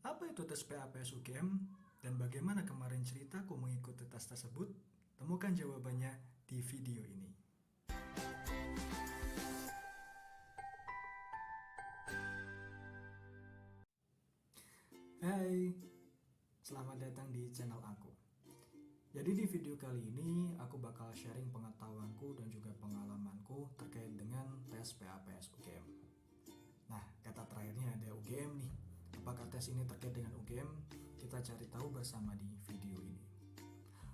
Apa itu tes PAPS UGM dan bagaimana kemarin ceritaku mengikuti tes tersebut? Temukan jawabannya di video ini. Hai, selamat datang di channel aku. Jadi di video kali ini aku bakal sharing pengetahuanku dan juga pengalamanku terkait dengan tes PAPS UGM. Nah, kata terakhirnya ada UGM nih. Apakah tes ini terkait dengan UGM? Kita cari tahu bersama di video ini.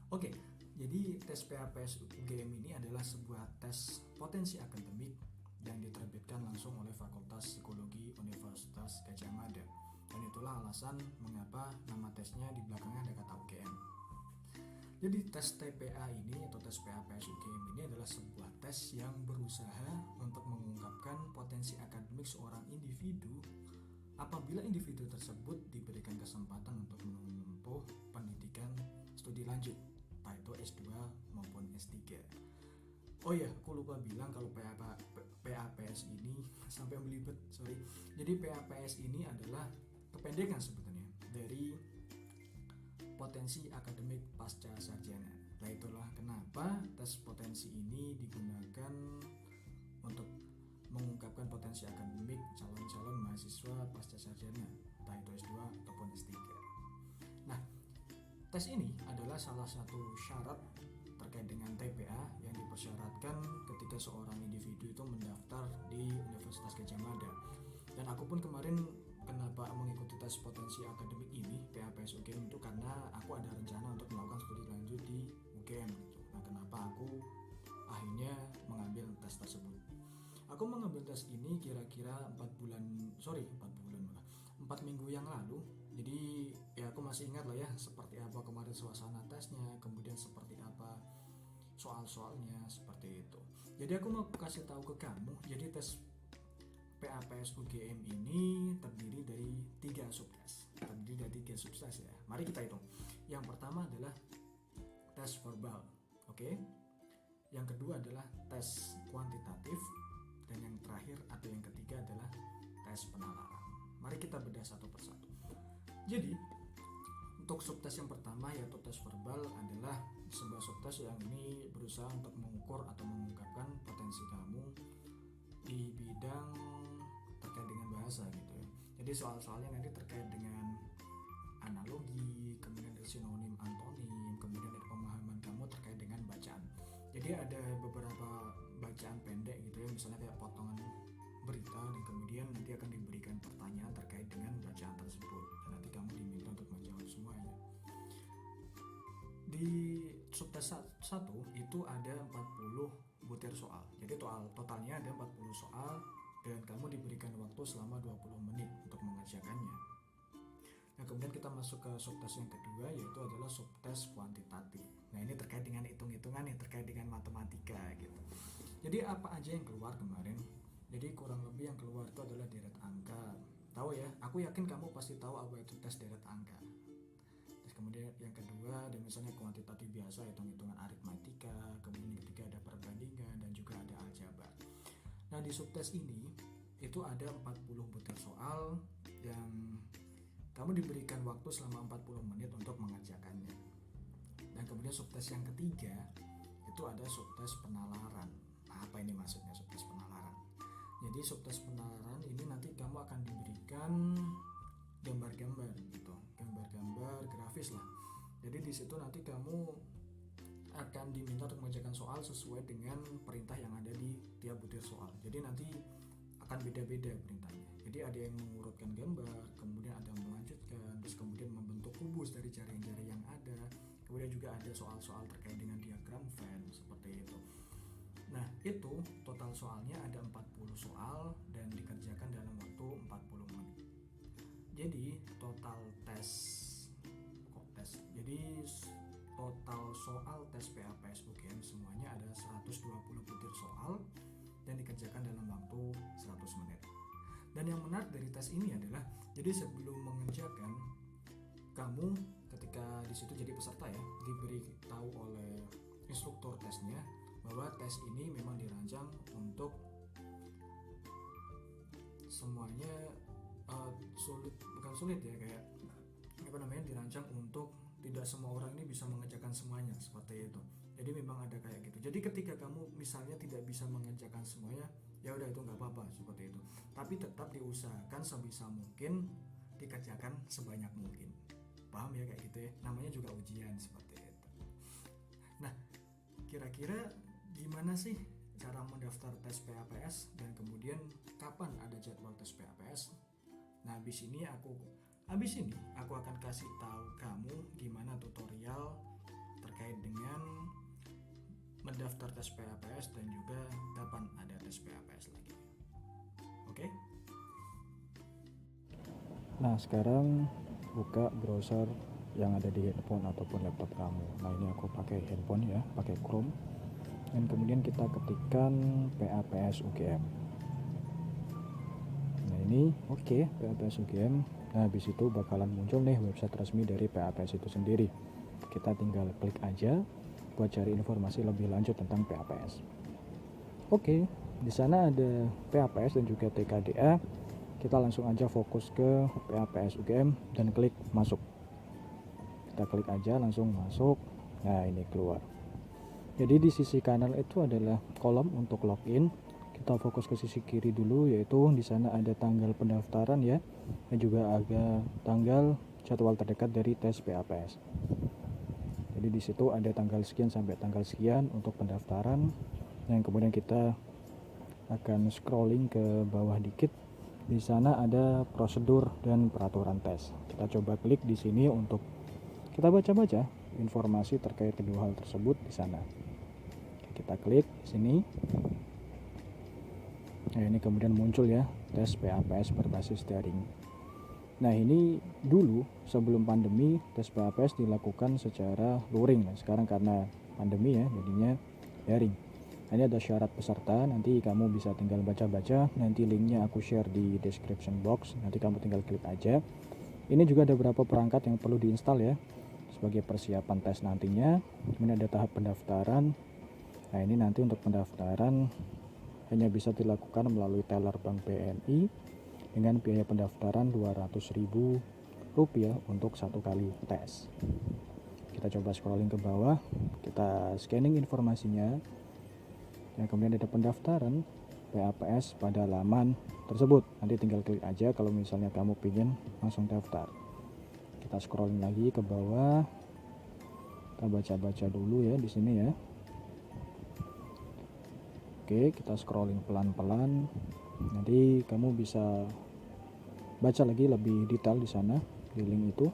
Oke, jadi tes PAPS UGM ini adalah sebuah tes potensi akademik yang diterbitkan langsung oleh Fakultas Psikologi Universitas Gadjah Mada. Dan itulah alasan mengapa nama tesnya di belakangnya ada kata UGM. Jadi tes TPA ini atau tes PAPS UGM ini adalah sebuah tes yang berusaha untuk mengungkapkan potensi akademik seorang individu apabila individu tersebut diberikan kesempatan untuk menempuh pendidikan studi lanjut, baik itu S2 maupun S3. Oh ya, aku lupa bilang kalau PAPS ini sampai belibet, sorry. Jadi PAPS ini adalah kependekan sebetulnya dari potensi akademik pasca sarjana. Nah, itulah kenapa tes potensi ini digunakan untuk mengungkapkan potensi akademik calon-calon mahasiswa pasca sarjana, entah itu S2 ataupun S3. Nah, tes ini adalah salah satu syarat terkait dengan TPA yang dipersyaratkan ketika seorang individu itu mendaftar di Universitas Gadjah Mada. Dan aku pun kemarin kenapa mengikuti tes potensi akademik ini PAPS UGM itu karena aku ada rencana untuk melakukan studi lanjut di UGM gitu. Nah, kenapa aku akhirnya mengambil tes tersebut? Aku mengambil tes ini kira-kira 4 minggu yang lalu. Jadi ya aku masih ingat lah ya seperti apa kemarin suasana tesnya, kemudian seperti apa soal-soalnya, seperti itu. Jadi aku mau kasih tahu ke kamu, jadi tes PAPS UGM ini terdiri dari 3 subtes. Ya. Mari kita hitung. Yang pertama adalah tes verbal, oke? Yang kedua adalah tes kuantitatif, dan yang terakhir atau yang ketiga adalah tes penalaran. Mari kita bedah satu persatu. Jadi untuk subtes yang pertama yaitu tes verbal adalah sebuah subtes yang ini berusaha untuk mengukur atau mengungkapkan potensi kamu di bidang terkait dengan bahasa gitu ya. Jadi soal-soalnya nanti terkait dengan analogi, kemudian ada sinonim, antonim, kemudian ada pemahaman kamu terkait dengan bacaan. Jadi ada beberapa bacaan pendek gitu ya, misalnya kayak potongan berita, dan kemudian nanti akan diberikan pertanyaan terkait dengan bacaan tersebut, dan nanti kamu diminta untuk menjawab semuanya. Di subtes 1 itu ada 40 butir soal. Jadi totalnya ada 40 soal dan kamu diberikan waktu selama 20 menit untuk mengerjakannya. Nah, kemudian kita masuk ke subtes yang kedua yaitu adalah subtes kuantitatif. Nah, ini terkait dengan hitung-hitungan ya, terkait dengan matematika gitu. Jadi apa aja yang keluar kemarin? Jadi kurang lebih yang keluar itu adalah deret angka. Tahu ya, aku yakin kamu pasti tahu apa itu tes deret angka. Terus kemudian yang kedua ada misalnya kuantitatif biasa, hitung-hitungan aritmatika, kemudian yang ketiga ada perbandingan dan juga ada aljabar. Nah, di subtes ini itu ada 40 butir soal yang kamu diberikan waktu selama 40 menit untuk mengerjakannya. Dan kemudian subtes yang ketiga itu ada subtes penalaran. Nah, apa ini maksudnya subtes penalaran? Jadi subtes penalaran ini nanti kamu akan diberikan gambar-gambar gitu, gambar-gambar grafis lah. Jadi di situ nanti kamu akan diminta untuk mengerjakan soal sesuai dengan perintah yang ada di tiap butir soal. Jadi nanti akan beda-beda perintahnya. Jadi ada yang mengurutkan gambar, kemudian ada yang melanjutkan, terus kemudian membentuk kubus dari jari-jari yang ada. Kemudian juga ada soal-soal terkait dengan diagram Venn seperti itu. Nah, itu total soalnya ada 40 soal dan dikerjakan dalam waktu 40 menit. Jadi Jadi total soal tes PAPS UGM semuanya ada 120 butir soal dan dikerjakan dalam waktu 100 menit. Dan yang menarik dari tes ini adalah, jadi sebelum mengerjakan, kamu ketika di situ jadi peserta ya, diberi tahu oleh instruktur tesnya bahwa tes ini memang dirancang untuk semuanya bukan sulit ya, kayak dirancang untuk tidak semua orang ini bisa mengerjakan semuanya seperti itu. Jadi memang ada kayak gitu. Jadi ketika kamu misalnya tidak bisa mengerjakan semuanya, ya udah itu nggak apa-apa seperti itu. Tapi tetap diusahakan sebisa mungkin dikerjakan sebanyak mungkin. Paham ya kayak gitu ya? Namanya juga ujian seperti itu. Nah, kira-kira gimana sih cara mendaftar tes PAPS dan kemudian kapan ada jadwal tes PAPS? Nah, habis ini aku akan kasih tahu kamu gimana tutorial terkait dengan mendaftar tes PAPS dan juga kapan ada tes PAPS lagi. Oke? Nah, sekarang buka browser yang ada di handphone ataupun laptop kamu. Nah, ini aku pakai handphone ya, pakai Chrome. Dan kemudian kita ketikkan PAPS UGM. Nah, ini oke, PAPS UGM. Nah, habis itu bakalan muncul nih website resmi dari PAPS itu sendiri. Kita tinggal klik aja buat cari informasi lebih lanjut tentang PAPS. Oke, di sana ada PAPS dan juga TKDA. Kita langsung aja fokus ke PAPS UGM dan klik masuk. Kita klik aja langsung masuk. Nah, ini keluar. Jadi di sisi kanan itu adalah kolom untuk login. Kita fokus ke sisi kiri dulu, yaitu di sana ada tanggal pendaftaran ya, dan juga ada tanggal jadwal terdekat dari tes PAPS. Jadi di situ ada tanggal sekian sampai tanggal sekian untuk pendaftaran. Dan kemudian kita akan scrolling ke bawah dikit. Di sana ada prosedur dan peraturan tes. Kita coba klik di sini untuk kita baca-baca informasi terkait kedua hal tersebut di sana. Kita klik di sini. Nah, ini kemudian muncul ya, tes PAPS berbasis daring. Nah, ini dulu sebelum pandemi tes PAPS dilakukan secara luring. Nah, sekarang karena pandemi ya, jadinya daring. Nah, ini ada syarat peserta, nanti kamu bisa tinggal baca-baca, nanti linknya aku share di description box, nanti kamu tinggal klik aja. Ini juga ada beberapa perangkat yang perlu diinstal ya, sebagai persiapan tes nantinya. Kemudian ada tahap pendaftaran. Nah, ini nanti untuk pendaftaran hanya bisa dilakukan melalui teller Bank BNI dengan biaya pendaftaran Rp200.000 untuk satu kali tes. Kita coba scrolling ke bawah, kita scanning informasinya, dan kemudian ada pendaftaran PAPS pada laman tersebut. Nanti tinggal klik aja kalau misalnya kamu ingin langsung daftar. Kita scrolling lagi ke bawah, kita baca-baca dulu ya di sini ya. Oke, kita scrolling pelan-pelan. Nanti kamu bisa baca lagi lebih detail di sana di link itu.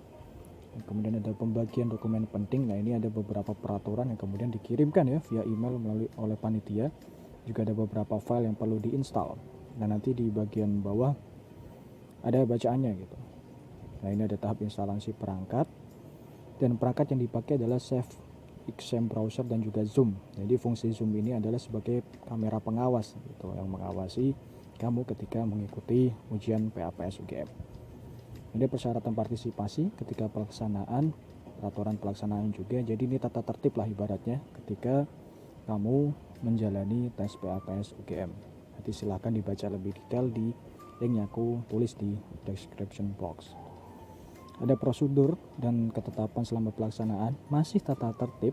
Dan kemudian ada pembagian dokumen penting. Nah, ini ada beberapa peraturan yang kemudian dikirimkan ya via email oleh panitia. Juga ada beberapa file yang perlu diinstal. Nah, nanti di bagian bawah ada bacaannya gitu. Nah, ini ada tahap instalasi perangkat. Dan perangkat yang dipakai adalah Save XAMPP Browser dan juga Zoom. Jadi fungsi Zoom ini adalah sebagai kamera pengawas gitu, yang mengawasi kamu ketika mengikuti ujian PAPS UGM. Ini persyaratan partisipasi ketika pelaksanaan, peraturan pelaksanaan juga. Jadi ini tata tertib lah ibaratnya ketika kamu menjalani tes PAPS UGM. Nanti silahkan dibaca lebih detail di link yang aku tulis di description box. Ada prosedur dan ketetapan selama pelaksanaan, masih tata tertib.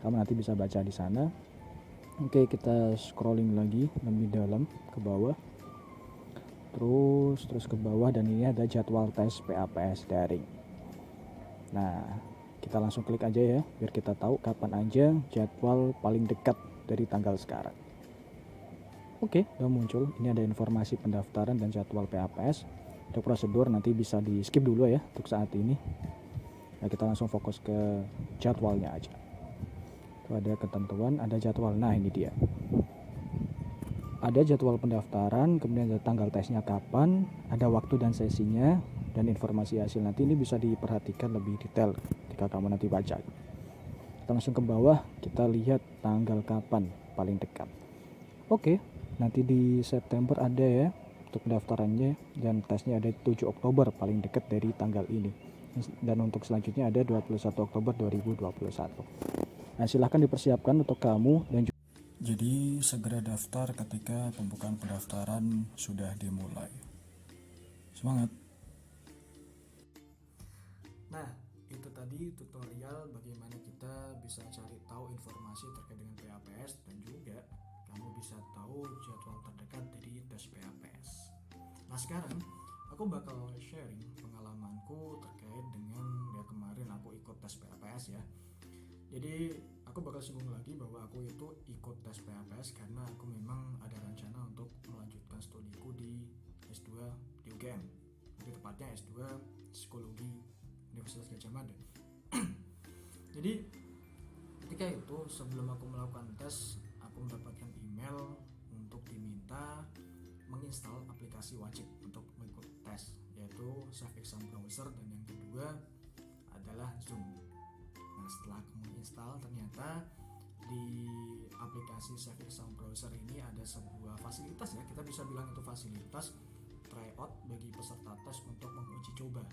Kamu nanti bisa baca di sana. Oke, kita scrolling lagi lebih dalam ke bawah. Terus ke bawah, dan ini ada jadwal tes PAPS daring. Nah, kita langsung klik aja ya biar kita tahu kapan aja jadwal paling dekat dari tanggal sekarang. Oke, udah muncul. Ini ada informasi pendaftaran dan jadwal PAPS. Untuk prosedur nanti bisa di skip dulu ya untuk saat ini. Nah, kita langsung fokus ke jadwalnya aja. Itu ada ketentuan, ada jadwal. Nah, ini dia. Ada jadwal pendaftaran, kemudian ada tanggal tesnya kapan, ada waktu dan sesinya, dan informasi hasil nanti ini bisa diperhatikan lebih detail ketika kamu nanti baca. Kita langsung ke bawah, kita lihat tanggal kapan paling dekat. Oke, nanti di September ada ya untuk pendaftarannya, dan tesnya ada 7 Oktober paling dekat dari tanggal ini. Dan untuk selanjutnya ada 21 Oktober 2021. Nah, silahkan dipersiapkan untuk kamu dan juga. Jadi segera daftar ketika pembukaan pendaftaran sudah dimulai. Semangat! Nah, itu tadi tutorial bagaimana kita bisa cari tahu informasi terkait dengan PAPS, dan juga kamu bisa tahu jadwal terdekat dari tes PAPS. Nah, sekarang aku bakal sharing pengalamanku terkait dengan ya kemarin aku ikut tes PAPS ya. Jadi aku bakal singgung lagi bahwa aku itu ikut tes PAPS karena aku memang ada rencana untuk melanjutkan studiku di S2 di UGM. Lebih tepatnya S2 Psikologi Universitas Gadjah Mada. Jadi ketika itu sebelum aku melakukan tes, aku mendapatkan email untuk diminta menginstal aplikasi wajib untuk mengikuti tes, yaitu Self Exam Browser, dan yang kedua adalah Zoom. Nah, setelah aku menginstal, ternyata di aplikasi Self Exam Browser ini ada sebuah fasilitas ya, kita bisa bilang itu fasilitas tryout bagi peserta tes untuk menguji coba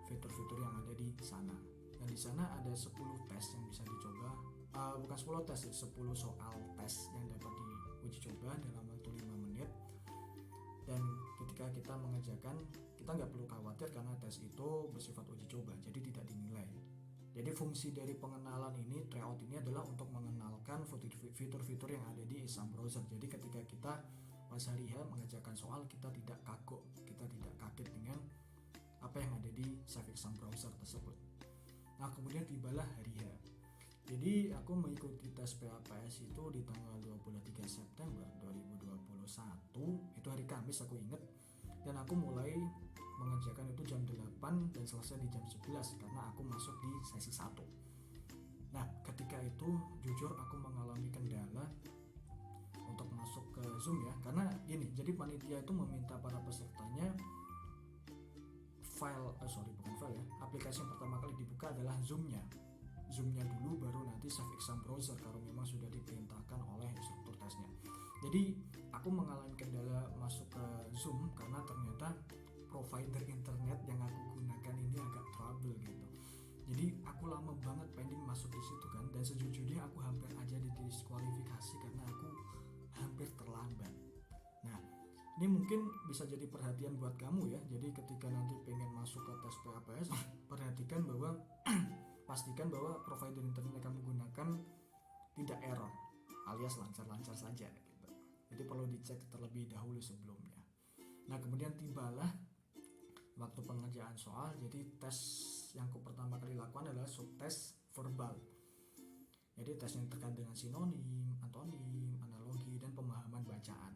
fitur-fitur yang ada di sana. Dan di sana ada 10 tes yang bisa dicoba, bukan 10 tes, 10 soal tes yang dapat diuji coba dalam waktu 5 menit. Dan ketika kita mengerjakan, kita nggak perlu khawatir karena tes itu bersifat uji coba, jadi tidak dinilai. Jadi fungsi dari pengenalan ini, tryout ini adalah untuk mengenalkan fitur-fitur yang ada di Exam Browser. Jadi ketika kita pas hari H mengerjakan soal, kita tidak kagok, kita tidak kaget dengan apa yang ada di Self Exam Browser tersebut. Nah, kemudian tibalah hari H. Jadi aku mengikuti tes PAPS itu di tanggal 23 September 2021, itu hari Kamis aku ingat. Dan aku mulai mengerjakan itu jam 8 dan selesai di jam 11 karena aku masuk di sesi 1. Nah, ketika itu jujur aku mengalami kendala untuk masuk ke Zoom ya, karena gini, jadi panitia itu meminta para pesertanya aplikasi yang pertama kali dibuka adalah Zoom-nya dulu, baru nanti Self Exam Browser kalau memang sudah diperintahkan oleh instruktur tesnya. Jadi aku mengalami kendala masuk ke Zoom karena ternyata provider internet yang aku gunakan ini agak trouble gitu. Jadi aku lama banget pending masuk di situ kan, dan sejujurnya aku hampir aja didiskualifikasi karena aku hampir terlambat. Nah, ini mungkin bisa jadi perhatian buat kamu ya. Jadi ketika nanti pengen masuk ke tes PAPS, perhatikan bahwa pastikan bahwa provider internet yang kamu gunakan tidak error, alias lancar-lancar saja gitu. Jadi perlu dicek terlebih dahulu sebelumnya. Nah, kemudian tibalah waktu pengerjaan soal. Jadi tes yang pertama kali lakukan adalah subtes verbal. Jadi tes yang terkait dengan sinonim, antonim, analogi, dan pemahaman bacaan.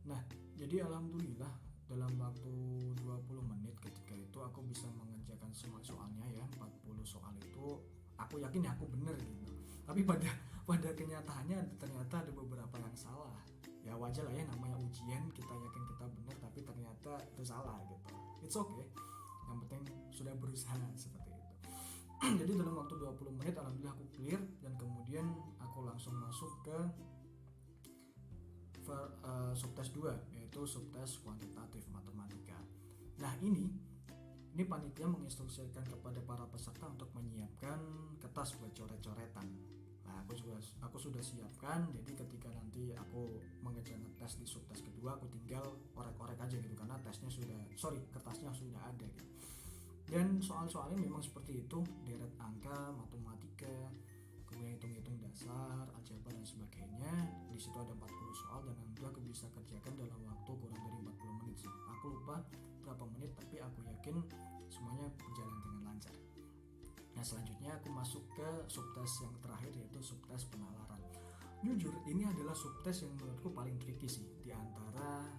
Nah, jadi alhamdulillah dalam waktu 20 menit ketika itu aku bisa mengerjakan semua soalnya ya, 40 soal itu aku yakin ya aku bener gitu. Tapi pada kenyataannya ternyata ada beberapa yang salah. Ya wajar lah ya, namanya ujian, kita yakin kita bener tapi ternyata itu salah gitu. It's okay. Yang penting sudah berusaha seperti itu. Jadi dalam waktu 20 menit alhamdulillah aku clear, dan kemudian aku langsung masuk ke subtes 2, yaitu subtes kuantitatif matematika. Nah, ini panitia menginstruksikan kepada para peserta untuk menyiapkan kertas buat coret-coretan. Nah, aku sudah siapkan. Jadi ketika nanti aku mengerjakan tes di subtes kedua, aku tinggal orek-orek aja gitu karena kertasnya sudah ada gitu. Dan soal-soalnya memang seperti itu, deret angka, matematika, kemudian hitung-hitung dasar, aljabar dan sebagainya. Di situ ada 40 soal dan nanti aku bisa kerjakan dalam waktu kurang dari 40 menit sih. Aku lupa berapa menit, tapi aku yakin semuanya berjalan dengan lancar. Nah, selanjutnya aku masuk ke subtes yang terakhir, yaitu subtes penalaran. Jujur, ini adalah subtes yang menurutku paling tricky sih di antara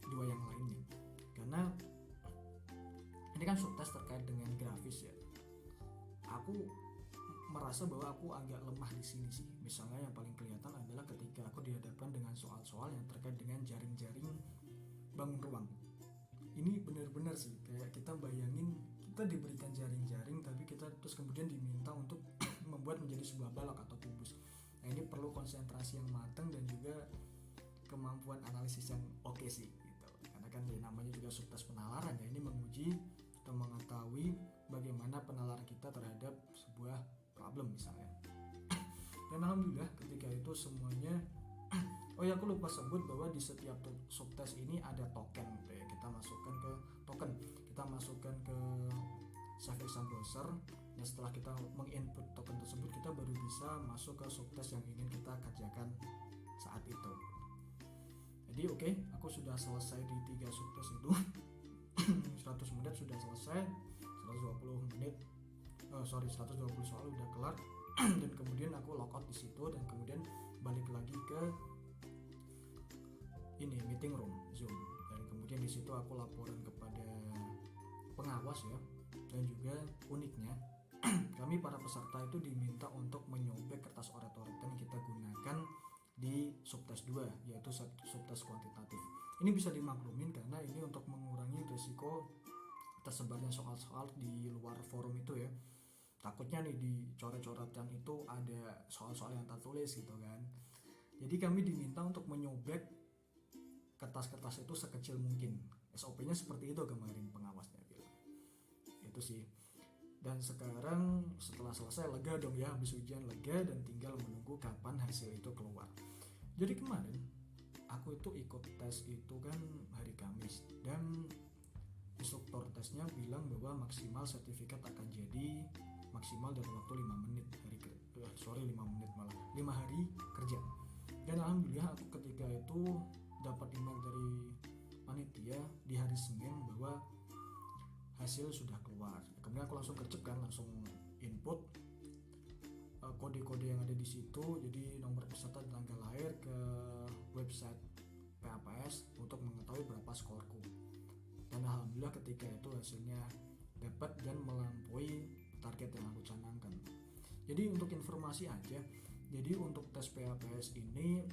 dua yang lainnya. Karena ini kan subtes terkait dengan grafis ya. Aku merasa bahwa aku agak lemah di sini sih. Misalnya yang paling kelihatan adalah ketika aku dihadapkan dengan soal-soal yang terkait dengan jaring-jaring bangun ruang. Ini benar-benar sih kayak kita bayangin kita diberikan jaring-jaring, tapi kita terus kemudian diminta untuk membuat menjadi sebuah balok atau kubus. Nah, ini perlu konsentrasi yang matang dan juga kemampuan analisis yang oke sih gitu. Karena kan ya, namanya juga subtes penalaran ya, ini menguji atau mengetahui bagaimana penalaran kita terhadap sebuah problem misalnya. Dan alhamdulillah ketika itu semuanya oh ya, aku lupa sebut bahwa di setiap subtes ini ada token ya. Kita masukkan ke save exam browser. Dan setelah kita menginput token tersebut, kita baru bisa masuk ke subtest yang ingin kita kerjakan saat itu. Jadi oke, aku sudah selesai di 3 subtest itu. 100 menit sudah selesai, 120 menit 120 soal udah kelar. Dan kemudian aku logout di situ dan kemudian balik lagi ke ini meeting room Zoom, dan kemudian di situ aku laporan kepada pengawas ya. Dan juga uniknya kami para peserta itu diminta untuk menyobek kertas oret-oretan yang kita gunakan di subtest 2, yaitu subtest kuantitatif. Ini bisa dimaklumin karena ini untuk mengurangi risiko tersebarnya soal-soal di luar forum itu ya. Takutnya nih di coret-coretan itu ada soal-soal yang tertulis gitu kan. Jadi kami diminta untuk menyobek kertas-kertas itu sekecil mungkin. SOP-nya seperti itu kemarin pengawasnya bilang. Itu sih. Dan sekarang setelah selesai lega dong ya, habis ujian lega dan tinggal menunggu kapan hasil itu keluar. Jadi kemarin aku itu ikut tes itu kan hari Kamis, dan instruktur tesnya bilang bahwa maksimal sertifikat akan jadi maksimal dalam waktu 5 menit 5 menit malah 5 hari kerja. Dan alhamdulillah aku ketika itu dapat email dari panitia di hari Senin bahwa hasil sudah keluar. Kemudian aku langsung gercep kan, langsung input kode-kode yang ada di situ, jadi nomor peserta dan tanggal lahir ke website PAPS untuk mengetahui berapa skorku. Dan alhamdulillah ketika itu hasilnya dapat dan melampaui target yang aku canangkan. Jadi untuk informasi aja, jadi untuk tes PAPS ini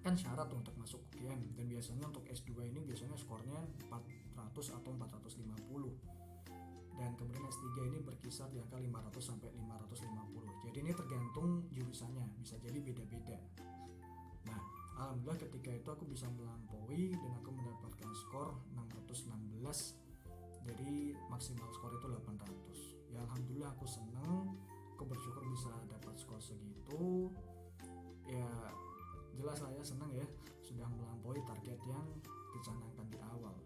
kan syarat untuk masuk UGM, dan biasanya untuk S2 ini biasanya skornya 400 atau 450, dan kemudian S3 ini berkisar di angka 500 sampai 550. Jadi ini tergantung jurusannya, bisa jadi beda-beda. Nah, alhamdulillah ketika itu aku bisa melampaui dan aku mendapatkan skor 616. Jadi maksimal skor itu 800. Ya alhamdulillah aku seneng, aku bersyukur bisa dapat skor segitu. Ya jelas saya senang ya, sudah melampaui target yang dicanangkan di awal.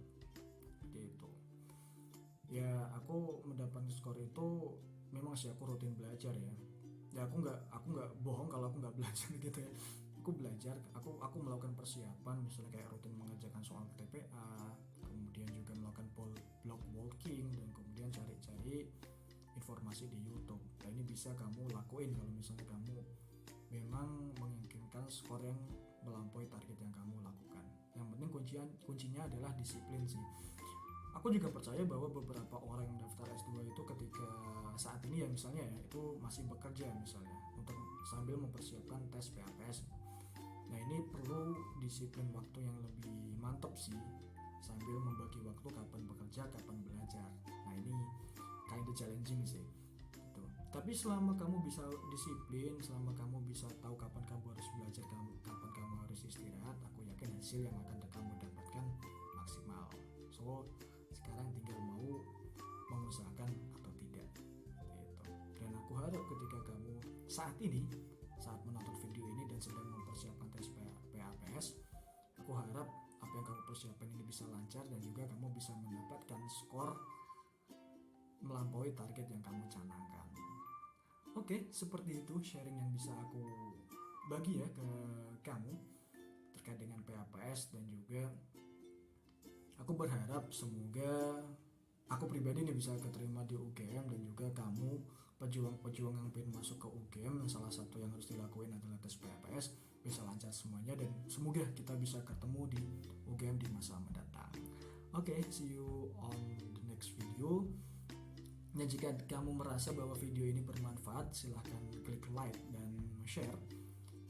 Seperti itu. Ya aku mendapatkan skor itu memang sih aku rutin belajar ya. Ya aku nggak bohong kalau aku nggak belajar gitu ya. Aku belajar, aku melakukan persiapan, misalnya kayak rutin mengerjakan soal TPA, kemudian juga melakukan blog walking, dan kemudian cari-cari informasi di YouTube. Nah ini bisa kamu lakuin kalau misalnya kamu memang menginginkan skor yang melampaui target yang kamu lakukan. Yang penting kuncinya adalah disiplin sih. Aku juga percaya bahwa beberapa orang yang daftar S2 itu ketika saat ini ya misalnya ya, itu masih bekerja misalnya untuk sambil mempersiapkan tes PAPS. Nah ini perlu disiplin waktu yang lebih mantap sih, sambil membagi waktu kapan bekerja, kapan belajar. Nah ini kinda challenging sih. Tapi selama kamu bisa disiplin, selama kamu bisa tahu kapan kamu harus belajar, kapan kamu harus istirahat, aku yakin hasil yang akan kamu dapatkan maksimal. So sekarang tinggal mau mengusahakan atau tidak gitu. Dan aku harap ketika kamu saat menonton video ini dan sedang mempersiapkan tes PAPS, aku harap apa yang kamu persiapkan ini bisa lancar dan juga kamu bisa mendapatkan skor melampaui target yang kamu canangkan. Oke, seperti itu sharing yang bisa aku bagi ya ke kamu terkait dengan PAPS, dan juga aku berharap semoga aku pribadi ini bisa keterima di UGM, dan juga kamu pejuang-pejuang yang pengen masuk ke UGM, salah satu yang harus dilakuin adalah tes PAPS, bisa lancar semuanya, dan semoga kita bisa ketemu di UGM di masa mendatang. Oke, see you on the next video. Dan jika kamu merasa bahwa video ini bermanfaat, silahkan klik like dan share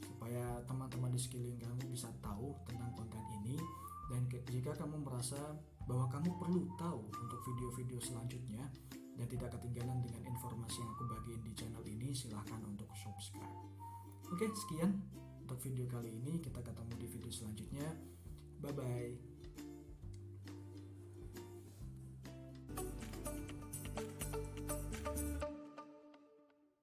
supaya teman-teman di sekeliling kamu bisa tahu tentang konten ini. Dan jika kamu merasa bahwa kamu perlu tahu untuk video-video selanjutnya dan tidak ketinggalan dengan informasi yang aku bagiin di channel ini, silahkan untuk subscribe. Oke, sekian untuk video kali ini. Kita ketemu di video selanjutnya. Bye-bye.